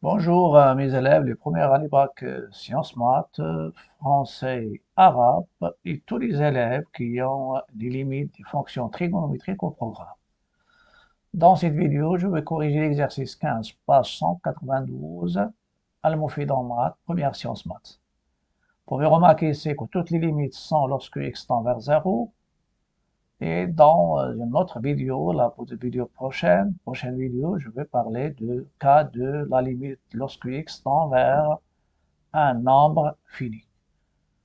Bonjour à mes élèves, les premières années bac sciences maths, français, arabe et tous les élèves qui ont des limites des fonctions trigonométriques au programme. Dans cette vidéo, je vais corriger l'exercice 15, page 192, Al-Moufid en maths, première sciences maths. Vous pouvez remarquer ici que toutes les limites sont lorsque x tend vers 0. Et dans une autre vidéo, la vidéo prochaine vidéo, je vais parler du cas de la limite lorsque x tend vers un nombre fini.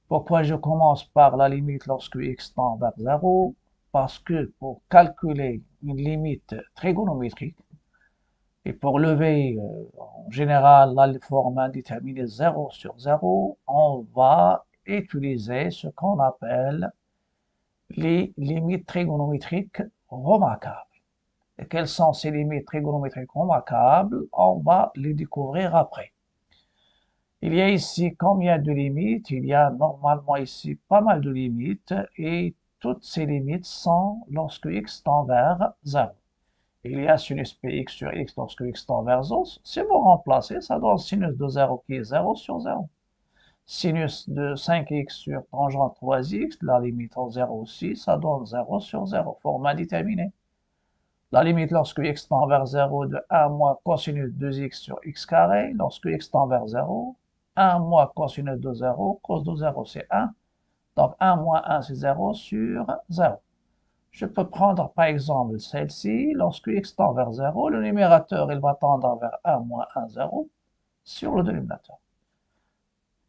Pourquoi je commence par la limite lorsque x tend vers 0? Parce que pour calculer une limite trigonométrique et pour lever en général la forme indéterminée 0 sur 0, on va utiliser ce qu'on appelle les limites trigonométriques remarquables. Et quelles sont ces limites trigonométriques remarquables? On va les découvrir après. Il y a ici combien de limites? Il y a normalement ici pas mal de limites et toutes ces limites sont lorsque x tend vers 0. Il y a sinus px sur x lorsque x tend vers 0. Si vous remplacez, ça donne sinus de 0 qui est 0 sur 0. Sinus de 5x sur tangente 3x, la limite en 0 aussi, ça donne 0 sur 0, forme indéterminée. La limite lorsque x tend vers 0 de 1 moins cosinus 2x sur x carré, lorsque x tend vers 0, 1 moins cosinus de 0, cos de 0 c'est 1, donc 1 moins 1 c'est 0 sur 0. Je peux prendre par exemple celle-ci, lorsque x tend vers 0, le numérateur il va tendre vers 1 moins 1, 0 sur le dénominateur.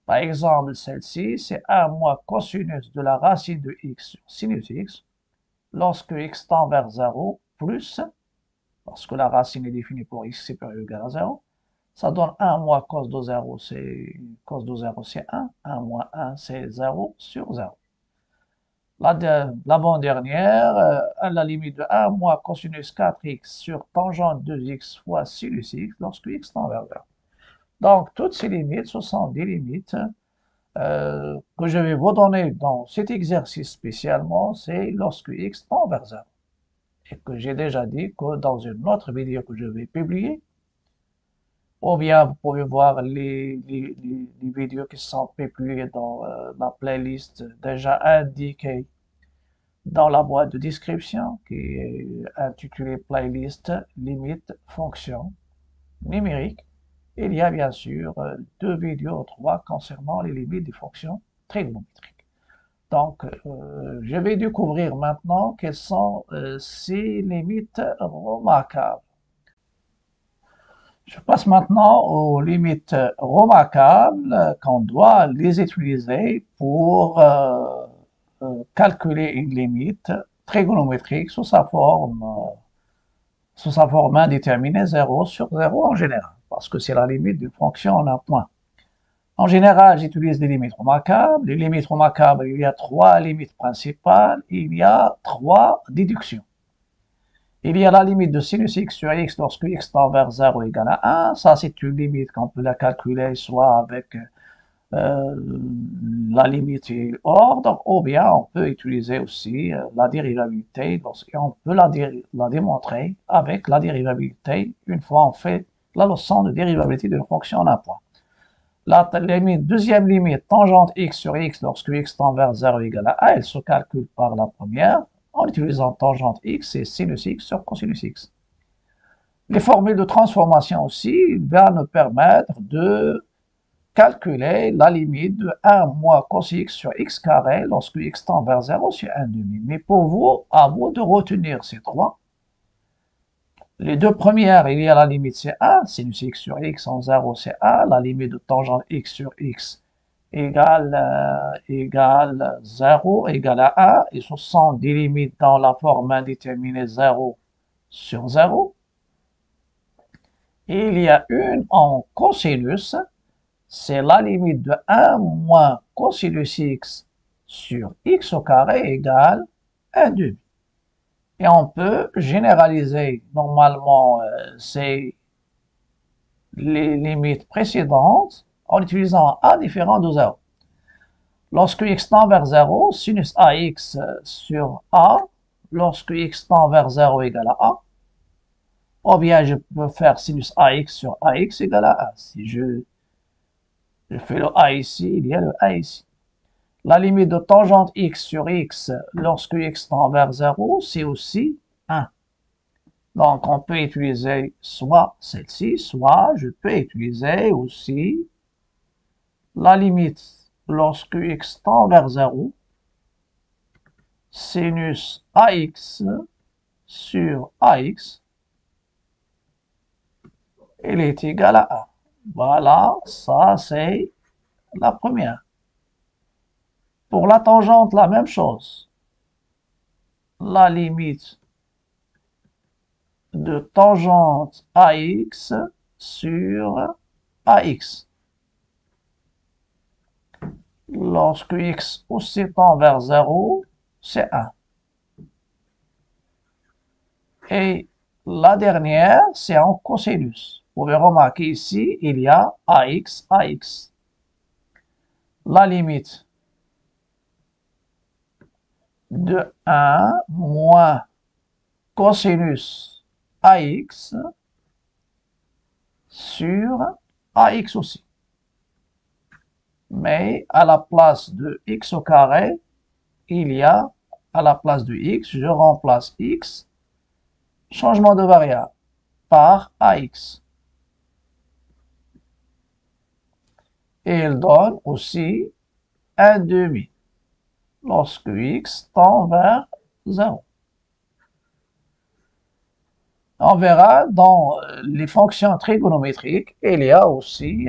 Par exemple, celle-ci, c'est 1 moins cosinus de la racine de x sur sinus x, lorsque x tend vers 0, plus, lorsque la racine est définie pour x supérieur ou égal à 0, ça donne 1 moins cos de 0, c'est 1, 1 moins 1, c'est 0 sur 0. L'avant-dernière, la limite de 1 moins cosinus 4x sur tangente 2x fois sinus x, lorsque x tend vers 0. Donc, toutes ces limites, ce sont des limites que je vais vous donner dans cet exercice spécialement, c'est lorsque x tend vers 0. Et que j'ai déjà dit que dans une autre vidéo que je vais publier, ou bien vous pouvez voir les vidéos qui sont publiées dans la playlist déjà indiquée dans la boîte de description, qui est intitulée playlist limite fonction numérique. Il y a bien sûr deux vidéos, trois concernant les limites des fonctions trigonométriques. Donc, je vais découvrir maintenant quelles sont ces limites remarquables. Je passe maintenant aux limites remarquables qu'on doit les utiliser pour calculer une limite trigonométrique sous sa forme indéterminée 0 sur 0 en général, parce que c'est la limite d'une fonction en un point. En général, j'utilise des limites remarquables. Les limites remarquables, il y a trois limites principales, il y a trois déductions. Il y a la limite de sinus x sur x lorsque x tend vers 0 égale à 1. Ça, c'est une limite qu'on peut la calculer soit avec la limite et ordre, ou bien on peut utiliser aussi la dérivabilité, on peut la démontrer avec la dérivabilité une fois on fait la leçon de dérivabilité d'une fonction en un point. La deuxième limite, tangente x sur x lorsque x tend vers 0 égale à 1, elle se calcule par la première en utilisant tangente x et sinus x sur cosinus x. Les formules de transformation aussi vont nous permettre de calculer la limite de 1 moins cos x sur x carré lorsque x tend vers 0 c'est 1 demi. Mais pour vous, à vous de retenir ces trois. Les deux premières, il y a la limite c'est 1, sinus x sur x en 0 c'est 1, la limite de tangente x sur x égale 0 égale à 1, et ce sont des limites dans la forme indéterminée 0 sur 0. Et il y a une en cosinus, c'est la limite de 1 moins cosinus x sur x au carré égale 1 demi. Et on peut généraliser normalement les limites précédentes en utilisant a différent de 0. Lorsque x tend vers 0, sinus ax sur a, lorsque x tend vers 0 égale à a. Ou bien je peux faire sinus AX sur AX égale à 1. Si je fais le A ici, il y a le A ici. La limite de tangente x sur x lorsque x tend vers 0, c'est aussi 1. Donc, on peut utiliser soit celle-ci, soit je peux utiliser aussi la limite lorsque x tend vers 0, sinus AX sur AX, il est égal à 1. Voilà, ça c'est la première. Pour la tangente, la même chose. La limite de tangente AX sur AX. Lorsque x aussi tend vers 0, c'est 1. Et la dernière, c'est en cosinus. Vous pouvez remarquer ici, il y a AX, AX. La limite de 1 moins cosinus AX sur AX aussi. Mais à la place de x au carré, il y a, à la place de x, je remplace x, changement de variable, par AX. Et il donne aussi 1 demi lorsque x tend vers 0. On verra dans les fonctions trigonométriques, il y a aussi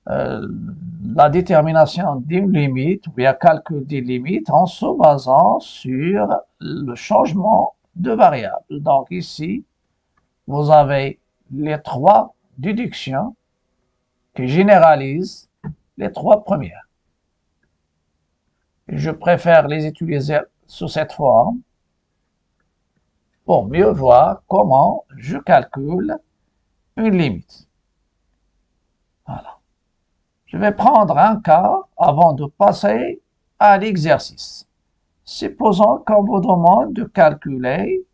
la détermination d'une limite ou bien calcul des limites en se basant sur le changement de variable. Donc ici, vous avez les 3 déductions qui généralisent les 3 premières. Je préfère les utiliser sous cette forme pour mieux voir comment je calcule une limite. Voilà. Je vais prendre un cas avant de passer à l'exercice. Supposons qu'on vous demande de calculer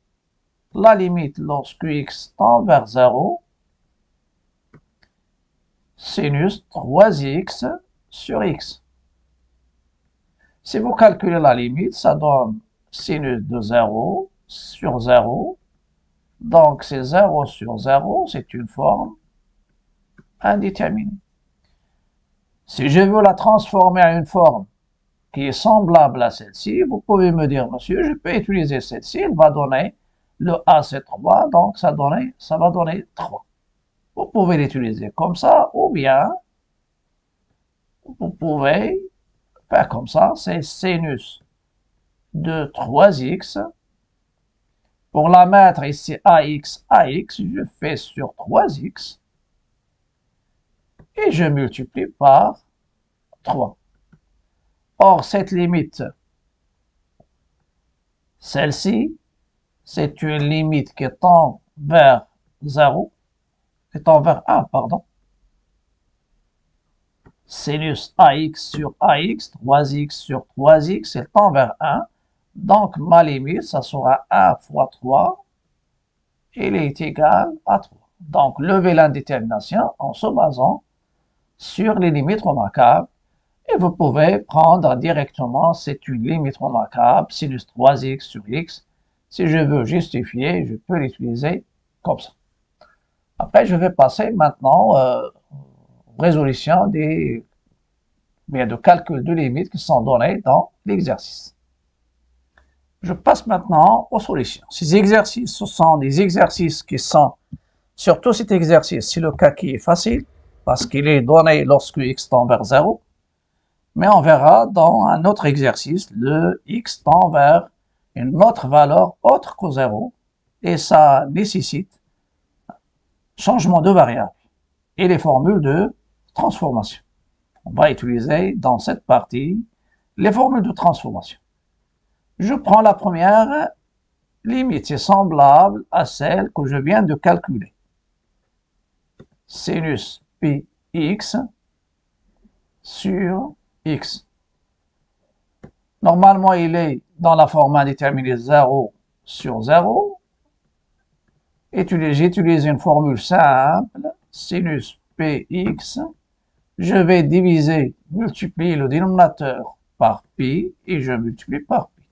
la limite lorsque x tend vers 0, sinus 3x sur x. Si vous calculez la limite, ça donne sinus de 0 sur 0. Donc, c'est 0 sur 0, c'est une forme indéterminée. Si je veux la transformer en une forme qui est semblable à celle-ci, vous pouvez me dire, monsieur, je peux utiliser celle-ci, elle va donner, le A c'est 3, donc ça va donner 3. Vous pouvez l'utiliser comme ça, ou bien, vous pouvez faire comme ça, c'est sinus de 3x. Pour la mettre ici AX, je fais sur 3x, et je multiplie par 3. Or, cette limite, celle-ci, c'est une limite qui tend vers 0, qui tend vers 1, pardon. Sinus AX sur AX, 3x sur 3x, elle tend vers 1. Donc, ma limite, ça sera 1 fois 3, il est égal à 3. Donc, levez l'indétermination en se basant sur les limites remarquables. Et vous pouvez prendre directement, c'est une limite remarquable, sinus 3x sur x. Si je veux justifier, je peux l'utiliser comme ça. Après, je vais passer maintenant aux résolutions de calcul de limites qui sont données dans l'exercice. Je passe maintenant aux solutions. Ces exercices, ce sont des exercices qui sont, surtout cet exercice, c'est le cas qui est facile, parce qu'il est donné lorsque x tend vers 0. Mais on verra dans un autre exercice, le x tend vers une autre valeur autre que 0, et ça nécessite changement de variable et les formules de transformation. On va utiliser dans cette partie les formules de transformation. Je prends la première limite, c'est semblable à celle que je viens de calculer. Sinus pi x sur x. Normalement, il est dans la forme indéterminée 0 sur 0. J'utilise une formule simple, sinus px, je vais multiplier le dénominateur par pi et je multiplie par pi.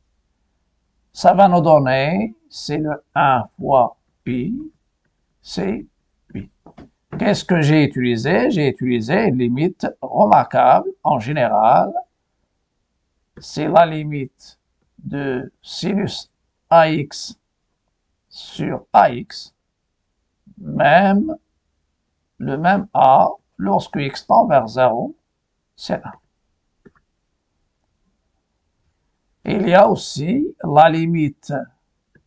Ça va nous donner, c'est le 1 fois pi, c'est pi. Qu'est-ce que j'ai utilisé? J'ai utilisé une limite remarquable en général. C'est la limite de sinus AX sur AX, même le même A, lorsque x tend vers 0, c'est 1. Il y a aussi la limite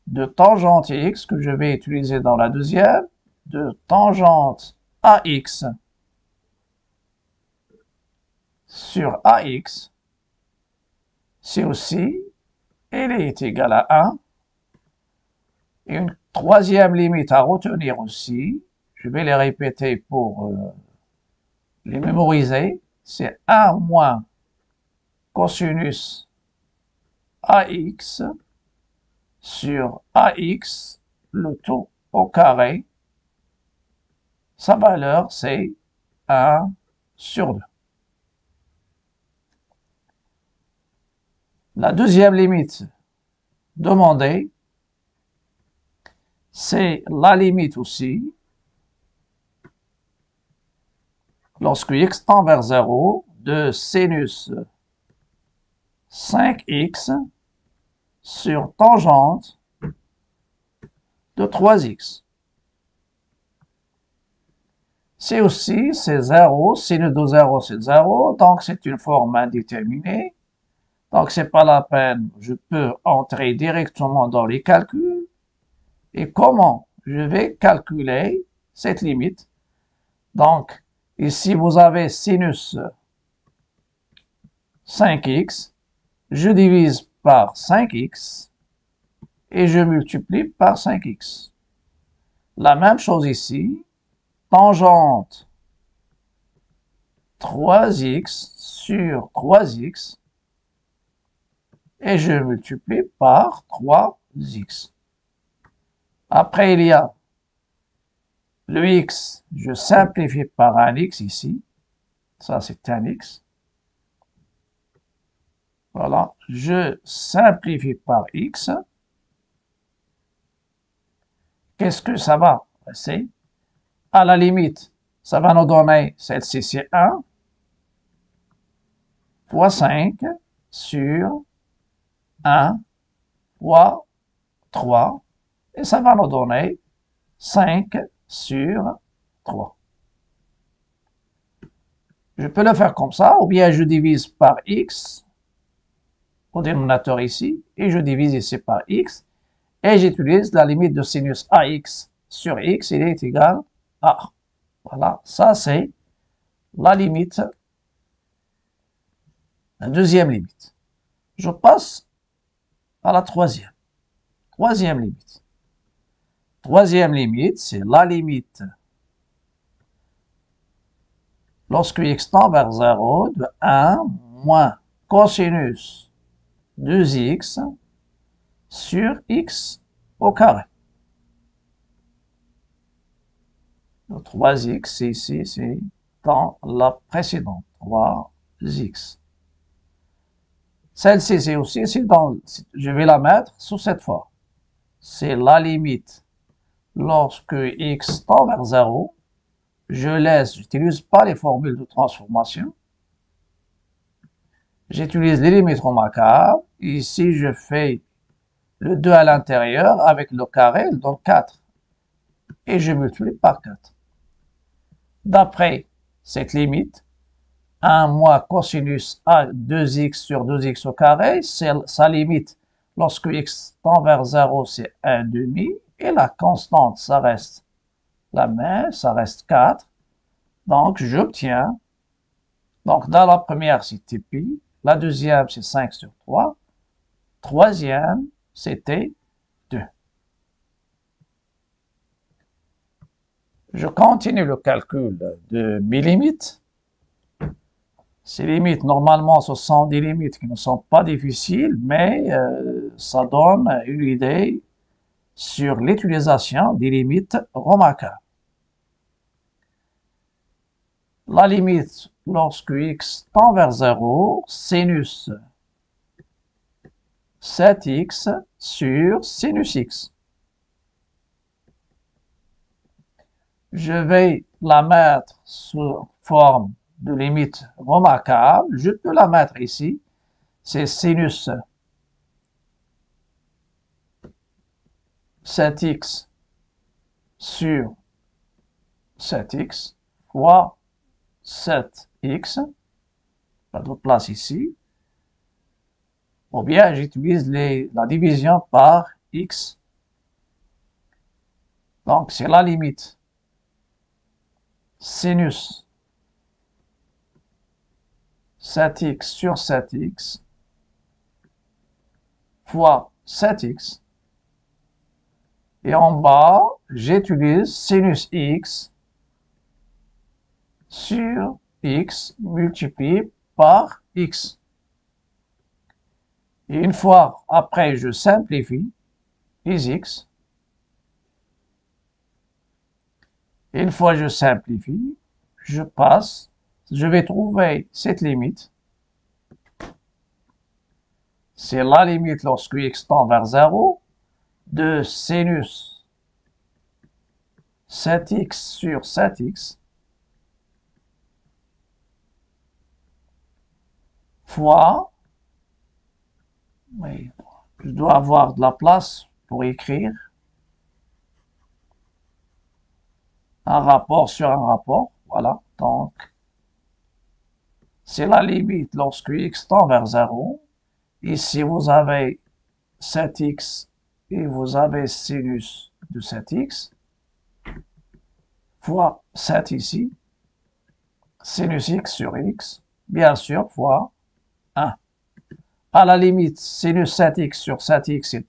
de tangente x que je vais utiliser dans la deuxième, de tangente AX sur AX, c'est aussi, elle est égale à 1. Et une troisième limite à retenir aussi, je vais les répéter pour les mémoriser, c'est 1 moins cosinus AX sur AX, le tout au carré. Sa valeur, c'est 1 sur 2. La deuxième limite demandée, c'est la limite aussi, lorsque x tend vers 0, de sinus 5x sur tangente de 3x. C'est aussi, c'est 0, sinus de 0, c'est 0, donc c'est une forme indéterminée. Donc, c'est pas la peine, je peux entrer directement dans les calculs. Et comment je vais calculer cette limite? Donc, ici, vous avez sinus 5x, je divise par 5x et je multiplie par 5x. La même chose ici, tangente 3x sur 3x et je multiplie par 3x. Après, il y a le x, je simplifie par un x ici. Ça, c'est un x. Voilà, je simplifie par x. Qu'est-ce que ça va passer? À la limite, ça va nous donner, celle-ci, c'est 1 fois 5 sur 1 fois 3. Et ça va nous donner 5 sur 3. Je peux le faire comme ça, ou bien je divise par x, au dénominateur ici, et je divise ici par x, et j'utilise la limite de sinus AX sur x, il est égal à 1. Voilà, ça c'est la limite, la deuxième limite. Je passe à la troisième. Troisième limite. Troisième limite, c'est la limite lorsque x tend vers 0 de 1 moins cosinus 2x sur x au carré. Le 3x, ici, c'est dans la précédente, 3x. Celle-ci, c'est aussi, je vais la mettre sous cette forme. C'est la limite lorsque x tend vers 0. J'utilise pas les formules de transformation. J'utilise les limites remarquables. Ici, je fais le 2 à l'intérieur avec le carré, donc 4. Et je multiplie par 4. D'après cette limite, 1 moins cosinus a 2x sur 2x au carré, sa limite lorsque x tend vers 0, c'est 1 demi, et la constante, ça reste la même, ça reste 4. Donc, j'obtiens, donc dans la première, c'était pi, la deuxième, c'est 5 sur 3, troisième, c'était 2. Je continue le calcul de mes limites. Ces limites, normalement, ce sont des limites qui ne sont pas difficiles, mais ça donne une idée sur l'utilisation des limites remarquables. La limite lorsque x tend vers 0, sinus 7x sur sinus x. Je vais la mettre sous forme de limite remarquable. Je peux la mettre ici. C'est sinus 7x sur 7x fois 7x, pas d'autre place ici, ou bien j'utilise la division par x. Donc c'est la limite sinus 7x sur 7x fois 7x. Et en bas, j'utilise sinus x sur x multiplié par x. Et une fois après, je simplifie les x. Et une fois que je simplifie, je vais trouver cette limite. C'est la limite lorsque x tend vers 0 de sinus 7x sur 7x fois, oui, je dois avoir de la place pour écrire un rapport sur un rapport, voilà, donc c'est la limite lorsque x tend vers 0, ici vous avez 7x et vous avez sinus de 7x, fois 7 ici, sinus x sur x, bien sûr, fois 1. À la limite, sinus 7x sur 7x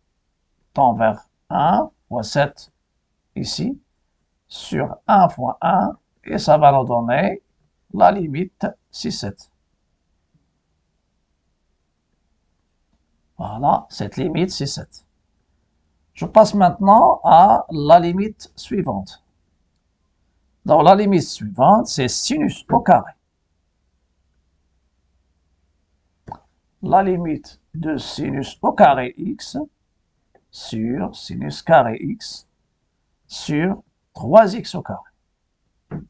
tend vers 1, fois 7 ici, sur 1 fois 1, et ça va nous donner la limite 6,7. Voilà, cette limite 6,7. Je passe maintenant à la limite suivante. Donc la limite suivante, c'est sinus au carré. La limite de sinus au carré x sur sinus carré x sur 3x au carré.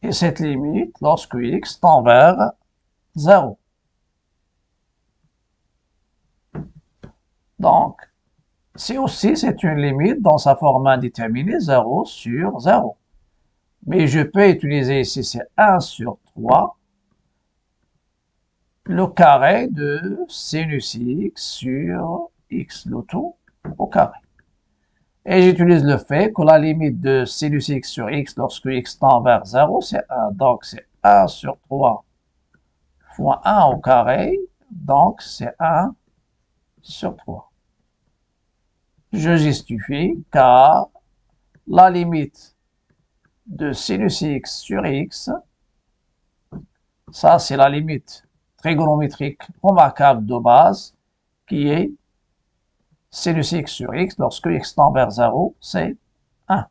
Et cette limite lorsque x tend vers 0. Donc, c'est une limite dans sa forme indéterminée 0 sur 0. Mais je peux utiliser ici, c'est 1 sur 3, le carré de sinus x sur x, le tout au carré. Et j'utilise le fait que la limite de sinus x sur x lorsque x tend vers 0, c'est 1. Donc, c'est 1 sur 3 fois 1 au carré. Donc, c'est 1 sur 3. Je justifie car la limite de sinus x sur x, ça c'est la limite trigonométrique remarquable de base qui est sinus x sur x lorsque x tend vers 0, c'est 1.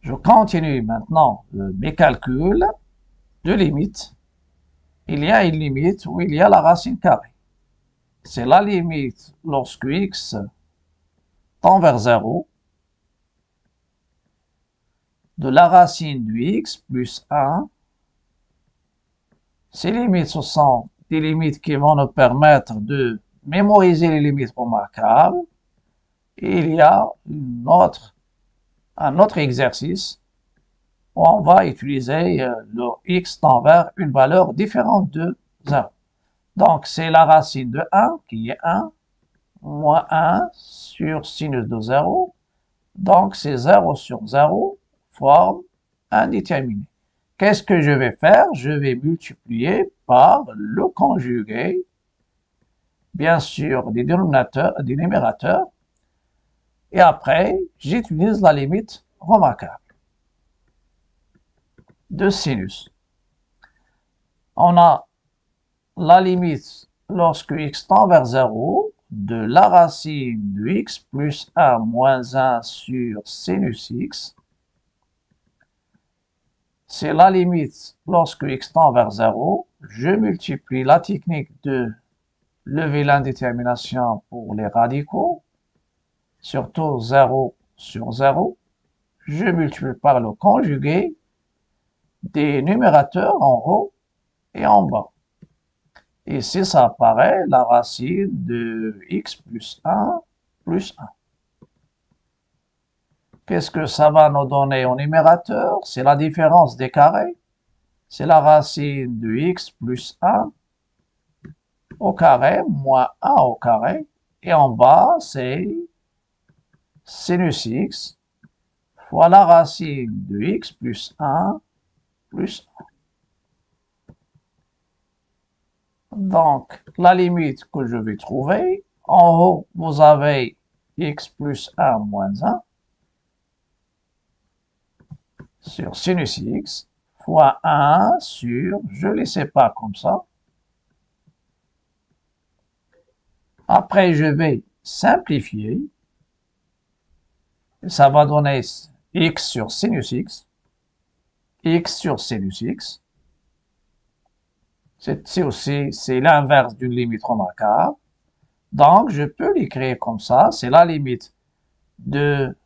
Je continue maintenant mes calculs de limites. Il y a une limite où il y a la racine carrée. C'est la limite lorsque x tend vers 0 de la racine du x plus 1. Ces limites, ce sont des limites qui vont nous permettre de mémoriser les limites remarquables. Et il y a un autre exercice où on va utiliser le x tend vers une valeur différente de 0. Donc, c'est la racine de 1 qui est 1, moins 1 sur sinus de 0. Donc, c'est 0 sur 0, forme indéterminée. Qu'est-ce que je vais faire? Je vais multiplier par le conjugué, bien sûr, des dénominateurs, des numérateurs. Et après, j'utilise la limite remarquable de sinus. On a la limite lorsque x tend vers 0, de la racine de x plus 1 moins 1 sur sinus x. C'est la limite lorsque x tend vers 0. Je multiplie la technique de lever l'indétermination pour les radicaux, surtout 0 sur 0. Je multiplie par le conjugué des numérateurs en haut et en bas. Ici, ça apparaît la racine de x plus 1 plus 1. Qu'est-ce que ça va nous donner au numérateur? C'est la différence des carrés. C'est la racine de x plus 1 au carré moins 1 au carré. Et en bas, c'est sinus x fois la racine de x plus 1 plus 1. Donc, la limite que je vais trouver, en haut, vous avez x plus 1 moins 1 sur sinus x fois 1 sur, je ne les sépare comme ça. Après, je vais simplifier. Ça va donner x sur sinus x, x sur sinus x. C'est l'inverse d'une limite remarquable. Donc, je peux l'écrire comme ça. C'est la limite de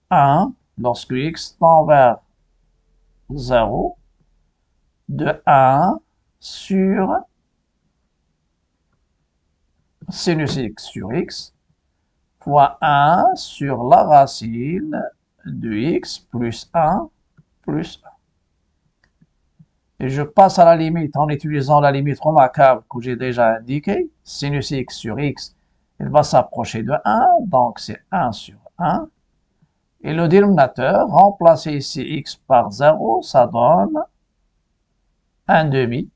1 lorsque x tend vers 0 de 1 sur sinus x sur x fois 1 sur la racine de x plus 1 plus 1. Et je passe à la limite en utilisant la limite remarquable que j'ai déjà indiquée. Sinus x sur x, il va s'approcher de 1, donc c'est 1 sur 1. Et le dénominateur, remplacer ici x par 0, ça donne 1 demi.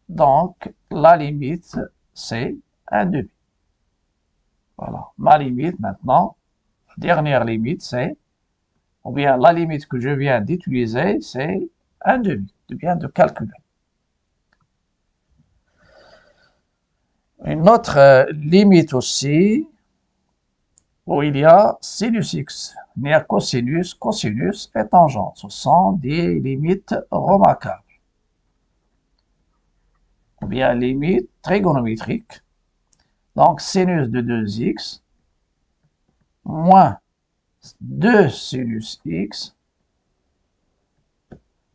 Donc la limite, c'est 1 demi. Voilà, ma limite maintenant, dernière limite, c'est, ou bien la limite que je viens d'utiliser, c'est 1 demi. Je viens de calculer. Une autre limite aussi, où il y a sinus x, il y a cosinus, cosinus et tangente. Ce sont des limites remarquables. Ou bien limite trigonométrique. Donc sinus de 2x moins 2 sinus x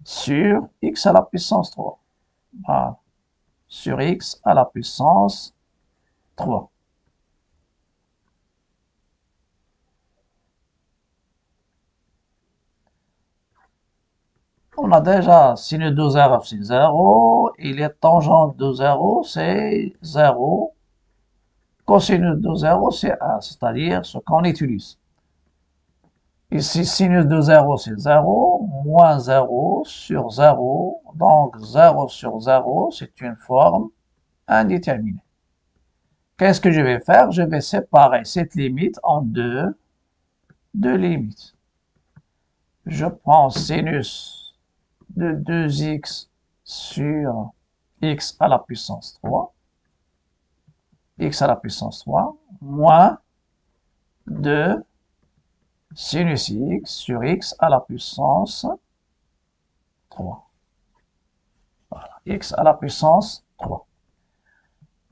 sur x à la puissance 3. Voilà. Sur x à la puissance 3. On a déjà sinus de 0, c'est 0. Il y a tangente de 0, c'est 0. Cosinus de 0, c'est 1, c'est-à-dire ce qu'on utilise. Ici, sinus de 0, c'est 0, moins 0 sur 0. Donc, 0 sur 0, c'est une forme indéterminée. Qu'est-ce que je vais faire? Je vais séparer cette limite en deux limites. Je prends sinus de 2x sur x à la puissance 3, x à la puissance 3, moins 2 sinus x sur x à la puissance 3. Voilà, x à la puissance 3.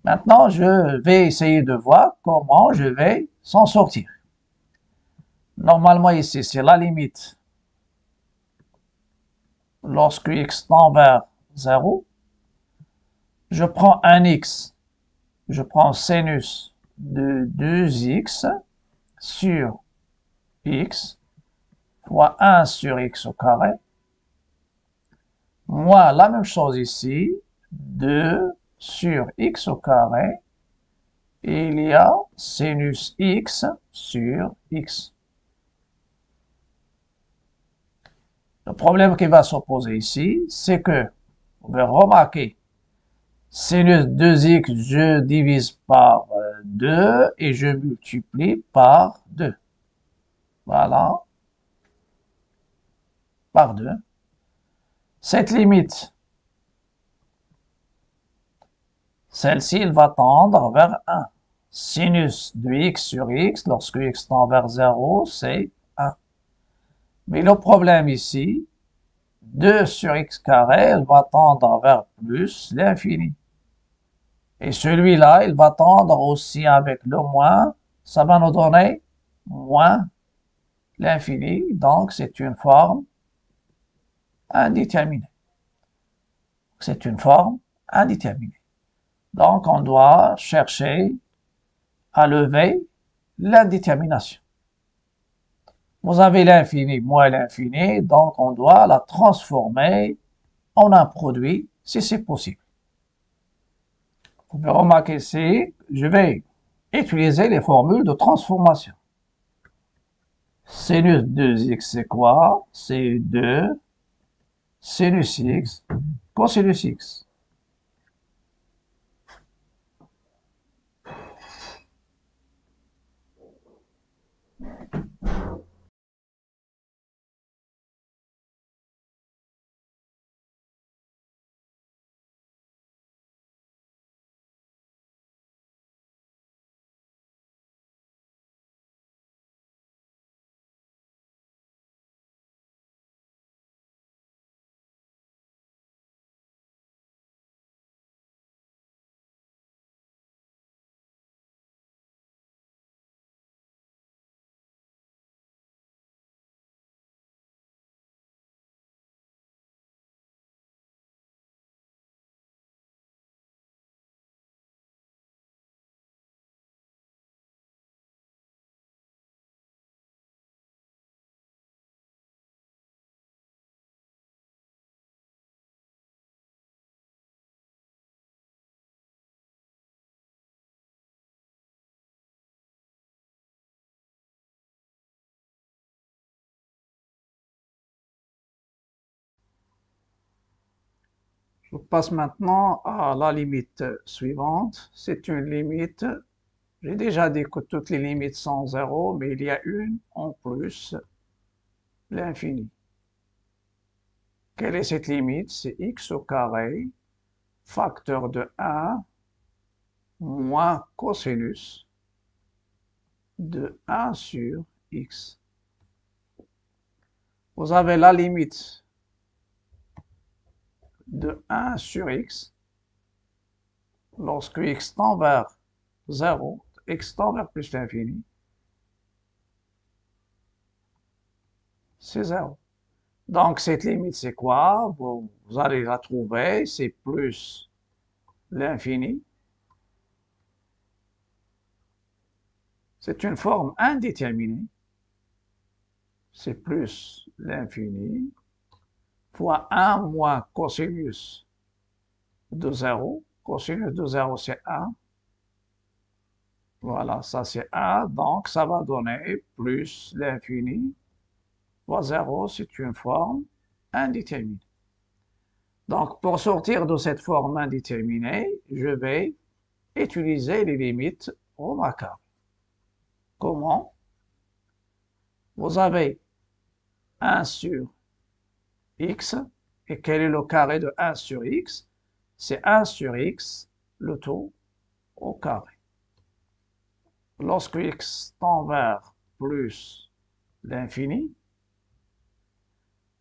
Maintenant, je vais essayer de voir comment je vais s'en sortir. Normalement, ici, c'est la limite lorsque x tend vers 0. Je prends un x, je prends sinus de 2x sur x fois 1 sur x au carré, moins la même chose ici, 2 sur x au carré, et il y a sinus x sur x. Le problème qui va s'opposer ici, c'est que, vous pouvez remarquer, sinus 2x, je divise par 2 et je multiplie par 2. Voilà. Par 2. Cette limite, Celle-ci, elle va tendre vers 1. Sinus de x sur x, lorsque x tend vers 0, c'est 1. Mais le problème ici, 2 sur x carré, elle va tendre vers plus l'infini. Et celui-là, il va tendre aussi avec le moins, ça va nous donner moins l'infini, donc c'est une forme indéterminée. C'est une forme indéterminée. Donc on doit chercher à lever l'indétermination. Vous avez l'infini moins l'infini, donc on doit la transformer en un produit si c'est possible. Vous pouvez remarquer ici, je vais utiliser les formules de transformation. Sinus 2x, c'est quoi? C'est 2 sinus x cosinus x. Je passe maintenant à la limite suivante. C'est une limite, j'ai déjà dit que toutes les limites sont 0, mais il y a une en plus, l'infini. Quelle est cette limite? C'est x au carré, facteur de 1, moins cosinus de 1 sur x. Vous avez la limite de 1 sur x lorsque x tend vers 0, x tend vers plus l'infini, c'est 0. Donc cette limite, c'est quoi? Vous allez la trouver, c'est plus l'infini. C'est une forme indéterminée. C'est plus l'infini fois 1 moins cosinus de 0. Cosinus de 0, c'est 1. Voilà, ça c'est 1. Donc ça va donner plus l'infini fois 0. C'est une forme indéterminée. Donc pour sortir de cette forme indéterminée, je vais utiliser les limites remarquables. Comment? Vous avez 1 sur x, et quel est le carré de 1 sur x? C'est 1 sur x, le tout au carré. Lorsque x tend vers plus l'infini,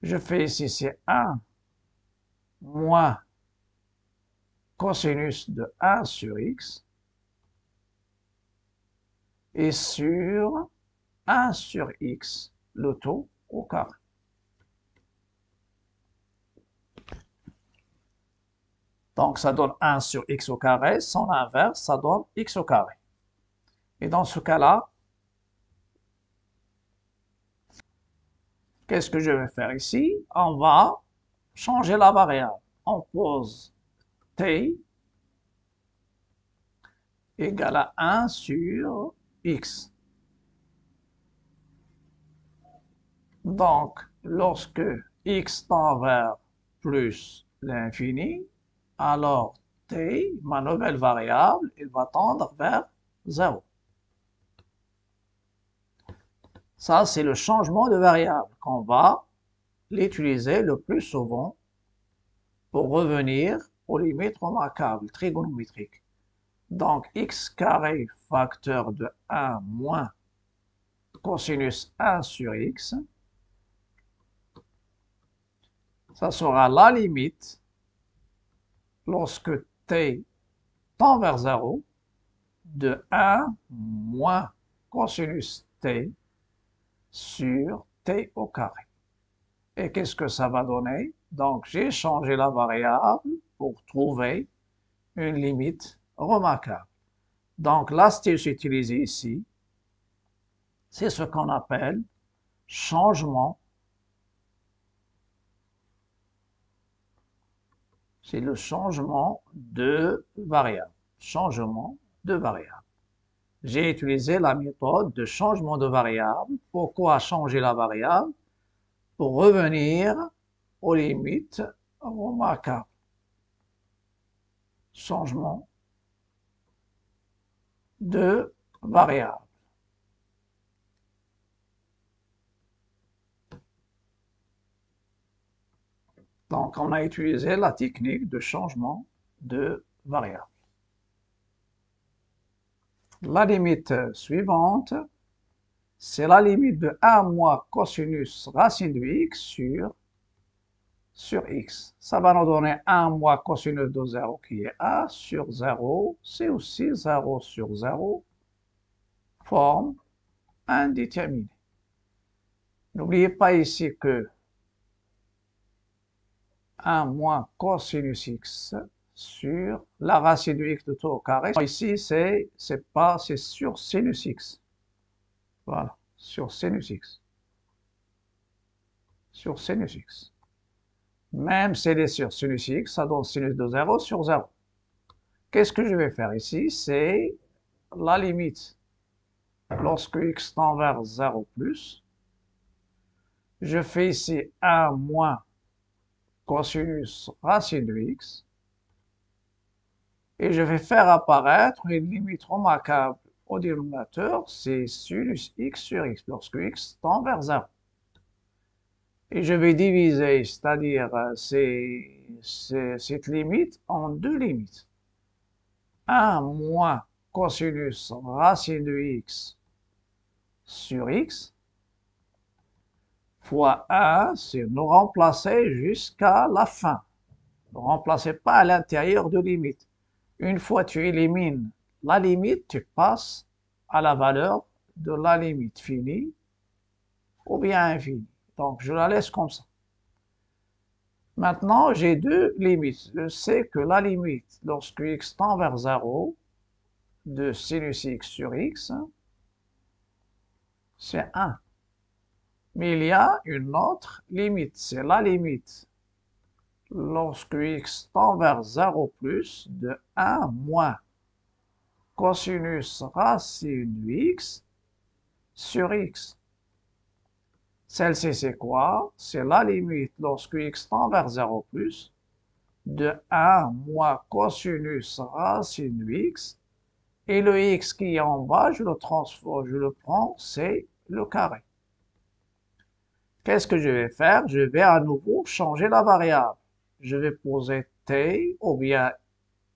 je fais ici, c'est 1 moins cosinus de 1 sur x, et sur 1 sur x, le tout au carré. Donc, ça donne 1 sur x au carré. Son inverse, ça donne x au carré. Et dans ce cas-là, qu'est-ce que je vais faire ici? On va changer la variable. On pose t égale à 1 sur x. Donc, lorsque x tend vers plus l'infini, alors t, ma nouvelle variable, elle va tendre vers 0. Ça, c'est le changement de variable qu'on va l'utiliser le plus souvent pour revenir aux limites remarquables trigonométriques. Donc, x carré facteur de 1 moins cosinus 1 sur x, ça sera la limite lorsque t tend vers 0 de 1 moins cosinus t sur t au carré. Et qu'est-ce que ça va donner? Donc, j'ai changé la variable pour trouver une limite remarquable. Donc, l'astuce utilisée ici, c'est ce qu'on appelle changement. C'est le changement de variable. Changement de variable. J'ai utilisé la méthode de changement de variable. Pourquoi changer la variable? Pour revenir aux limites remarquables. Changement de variable. Donc, on a utilisé la technique de changement de variable. La limite suivante, c'est la limite de 1 moins cosinus racine de x sur x. Ça va nous donner 1 moins cosinus de 0 qui est a sur 0. C'est aussi 0 sur 0 forme indéterminée. N'oubliez pas ici que 1 moins cosinus x sur la racine de x de tout au carré. Ici, c'est sur sinus x. Voilà, sur sinus x. Sur sinus x. Même si elle est sur sinus x, ça donne sinus de 0 sur 0. Qu'est-ce que je vais faire ici? C'est la limite. Lorsque x tend vers 0 plus, je fais ici 1 moins cosinus racine de x. Et je vais faire apparaître une limite remarquable au dénominateur, c'est sinus x sur x, lorsque x tend vers 0. Et je vais diviser, c'est-à-dire cette limite en deux limites. 1 moins cosinus racine de x sur x fois 1, c'est nous remplacer jusqu'à la fin. Ne remplacez pas à l'intérieur de limite. Une fois que tu élimines la limite, tu passes à la valeur de la limite finie ou bien infinie. Donc, je la laisse comme ça. Maintenant, j'ai deux limites. Je sais que la limite, lorsque x tend vers 0, de sinus x sur x, c'est 1. Mais il y a une autre limite, c'est la limite lorsque x tend vers 0 plus de 1 moins cosinus racine de x sur x. Celle-ci, c'est quoi? C'est la limite lorsque x tend vers 0 plus de 1 moins cosinus racine de x. Et le x qui est en bas, je le transforme, je le prends, c'est le carré. Qu'est-ce que je vais faire? Je vais à nouveau changer la variable. Je vais poser t ou bien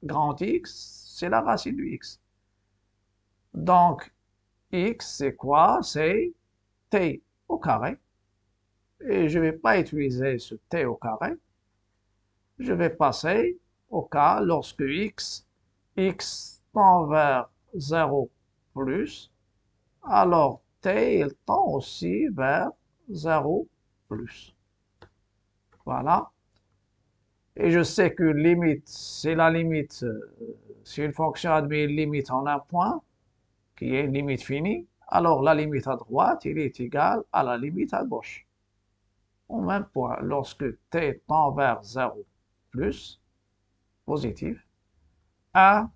grand X, c'est la racine de x. Donc, x, c'est quoi? C'est t au carré. Et je ne vais pas utiliser ce t au carré. Je vais passer au cas lorsque x tend vers 0 plus, alors t, il tend aussi vers 0 plus. Voilà. Et je sais que limite, c'est la limite, si une fonction admet une limite en un point, qui est une limite finie, alors la limite à droite, il est égal à la limite à gauche. Au même point, lorsque t tend vers 0 plus, positif, 1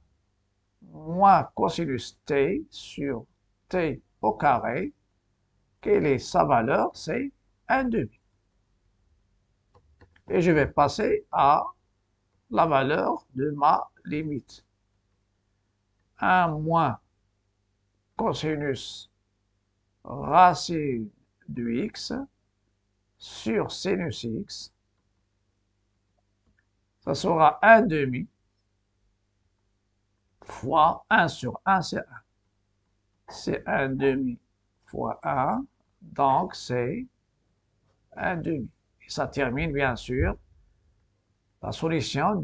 moins cosinus t sur t au carré, quelle est sa valeur? C'est 1/2. Et je vais passer à la valeur de ma limite. 1 moins cosinus racine de x sur sinus x, ça sera 1/2 fois 1 sur 1, c'est 1. C'est 1 demi fois 1, donc c'est 1 demi. Et ça termine bien sûr la solution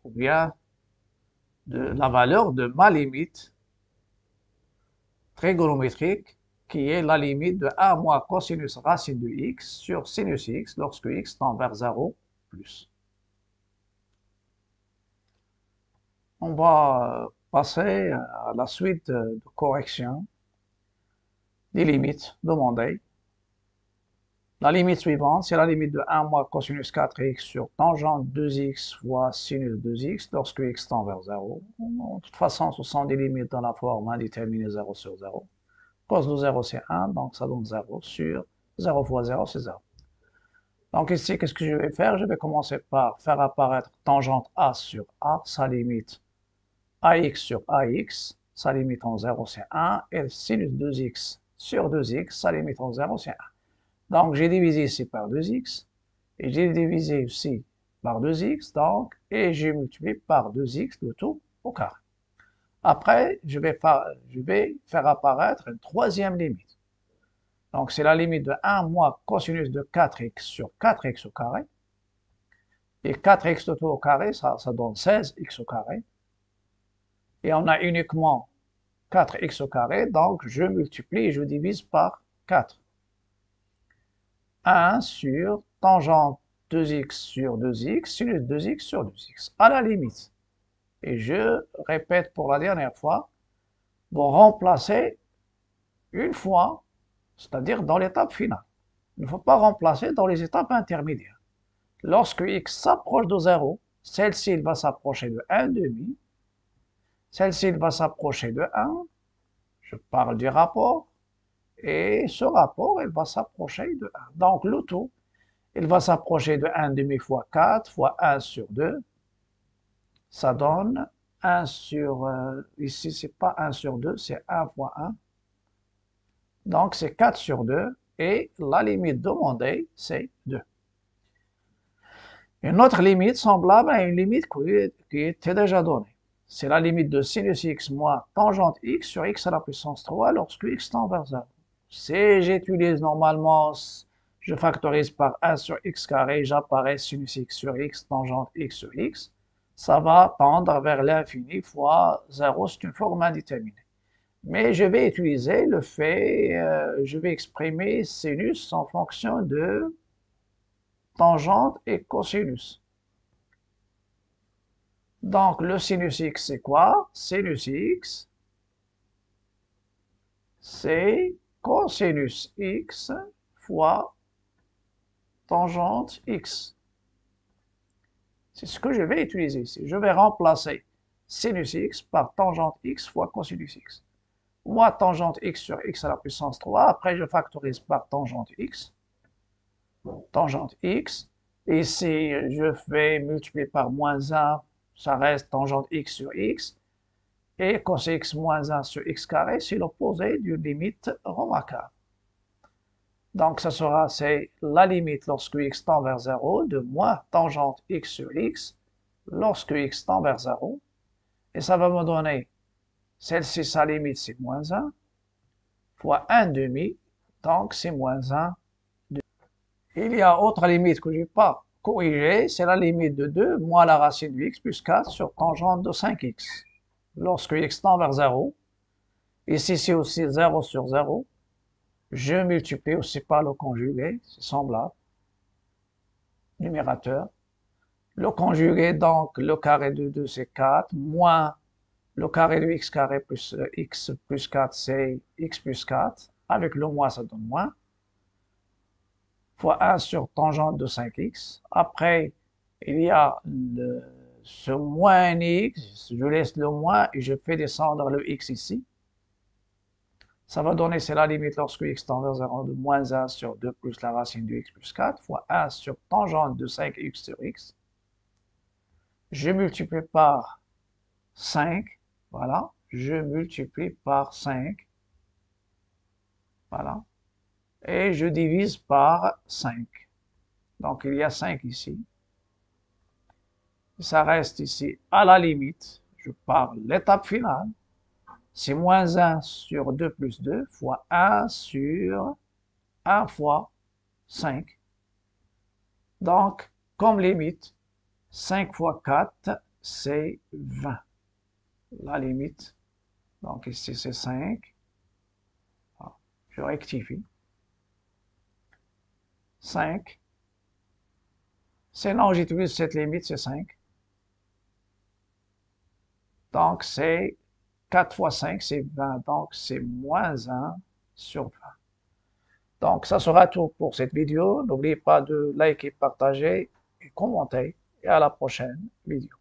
ou bien de la valeur de ma limite trigonométrique, qui est la limite de 1 moins cosinus racine de x sur sinus x lorsque x tend vers 0 plus. On va passer à la suite de correction des limites demandées. La limite suivante, c'est la limite de 1 moins cosinus 4x sur tangente 2x fois sinus 2x lorsque x tend vers 0. De toute façon, ce sont des limites dans la forme indéterminée 0 sur 0. Cos de 0, c'est 1, donc ça donne 0 sur 0 fois 0, c'est 0. Donc ici, qu'est-ce que je vais faire? Je vais commencer par faire apparaître tangente A sur A, sa limite AX sur AX, sa limite en 0, c'est 1, et sinus 2x sur 2x, sa limite en 0, c'est 1. Donc j'ai divisé ici par 2x, et j'ai divisé ici par 2x, donc, et j'ai multiplié par 2x, le tout au carré. Après, je vais faire apparaître une troisième limite. Donc, c'est la limite de 1 moins cosinus de 4x sur 4x au carré. Et 4x tout au carré, ça donne 16x au carré. Et on a uniquement 4x au carré, donc je multiplie et je divise par 4. 1 sur tangente 2x sur 2x, sinus 2x sur 2x, à la limite. Et je répète pour la dernière fois, vous remplacez une fois, c'est-à-dire dans l'étape finale. Il ne faut pas remplacer dans les étapes intermédiaires. Lorsque x s'approche de 0, celle-ci va s'approcher de 1,5, celle-ci va s'approcher de 1, je parle du rapport, et ce rapport, il va s'approcher de 1. Donc le tout, il va s'approcher de 1,5 fois 4 fois 1 sur 2, ça donne 1 sur, ici c'est pas 1 sur 2, c'est 1 fois 1, donc c'est 4 sur 2, et la limite demandée, c'est 2. Une autre limite semblable à une limite qui était déjà donnée. C'est la limite de sinus x moins tangente x sur x à la puissance 3 lorsque x tend vers 0. Si j'utilise normalement, je factorise par 1 sur x carré, j'apparais sinus x sur x, tangente x sur x, ça va tendre vers l'infini fois 0, c'est une forme indéterminée. Mais je vais utiliser le fait, je vais exprimer sinus en fonction de tangente et cosinus. Donc, le sinus x, c'est quoi? Sinus x, c'est cosinus x fois tangente x. C'est ce que je vais utiliser ici. Je vais remplacer sinus x par tangente x fois cosinus x. Moi, tangente x sur x à la puissance 3. Après, je factorise par tangente x. Tangente x. Ici, je fais multiplier par moins 1. Ça reste tangente x sur x. Et cos x moins 1 sur x carré, c'est l'opposé d'une limite remarquable. Donc, ça sera, c'est la limite lorsque x tend vers 0 de moins tangente x sur x lorsque x tend vers 0. Et ça va me donner, celle-ci, sa limite, c'est moins 1, fois 1 demi, donc c'est moins 1. Il y a autre limite que je n'ai pas corrigée, c'est la limite de 2 moins la racine de x plus 4 sur tangente de 5x. Lorsque x tend vers 0, ici c'est aussi 0 sur 0, je multiplie aussi par le conjugué, c'est semblable, numérateur. Le conjugué, donc, le carré de 2, c'est 4, moins le carré de x carré plus x plus 4, c'est x plus 4. Avec le moins, ça donne moins. Fois 1 sur tangente de 5x. Après, il y a ce moins x, je laisse le moins et je fais descendre le x ici. Ça va donner, c'est la limite lorsque x tend vers 0 de moins 1 sur 2 plus la racine de x plus 4 fois 1 sur tangente de 5x sur x. Je multiplie par 5, voilà, je multiplie par 5, voilà, et je divise par 5. Donc il y a 5 ici. Ça reste ici à la limite. je pars l'étape finale. C'est moins 1 sur 2 plus 2 fois 1 sur 1 fois 5. Donc, comme limite, 5 fois 4, c'est 20. La limite, donc ici c'est 5. Je rectifie. 5. Sinon, j'utilise cette limite, c'est 5. Donc, c'est 4 fois 5, c'est 20. Donc, c'est moins 1 sur 20. Donc, ça sera tout pour cette vidéo. N'oubliez pas de liker, partager et commenter. Et à la prochaine vidéo.